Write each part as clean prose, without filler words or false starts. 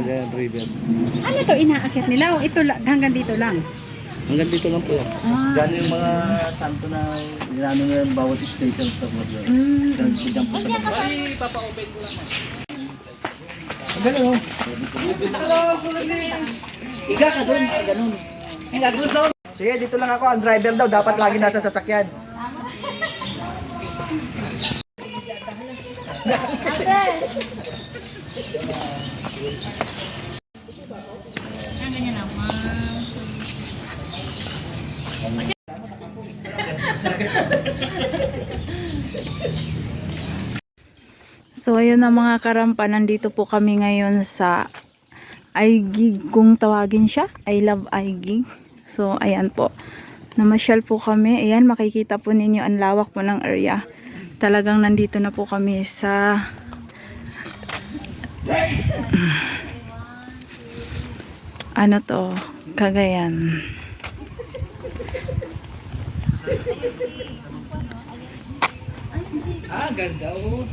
Cagayan River. Ano to inaakyat nila? O ito hanggang dito lang? Hanggang dito lang po. Diyan yung mga santo na ginano na yung bawat station sa mga. Diyan po sa baba. Ay, papa-open ko lang. Ganun oh. Hello, Kulinis! Higa ka dun, ganun. Higa doon. Sige, dito lang ako. Ang driver daw, dapat lagi nasa sasakyan. So ayun na mga karampa, nandito po kami ngayon sa Aigig kung tawagin siya. I love Aigig. So ayan po, namasyal po kami. Ayan, makikita po ninyo ang lawak po ng area. Talagang nandito na po kami sa ano to, Cagayan. Ganda oh.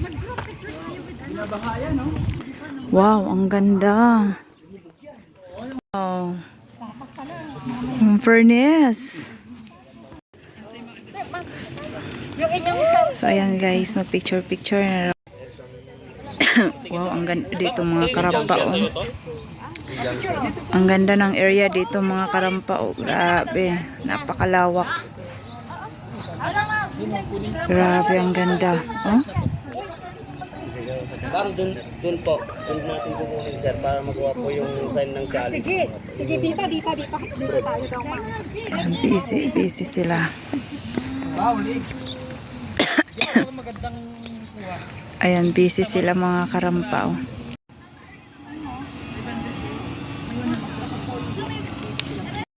Nabahayan, no? Wow, ang ganda. Wow. Ang furnace. So, ayan guys, mag-picture-picture na. Wow, ang ganda dito mga karampa. Oh. Ang ganda ng area dito mga karampa. Oh. Grabe, napakalawak. Grabe, ang ganda. Oh. Parang dun po. Dun natin kukunin, sir, para magawa po yung sign ng chalice. Sige, sige dito tayo daw ma. Ayan, busy sila. Ayan, busy sila mga karampa. Oh.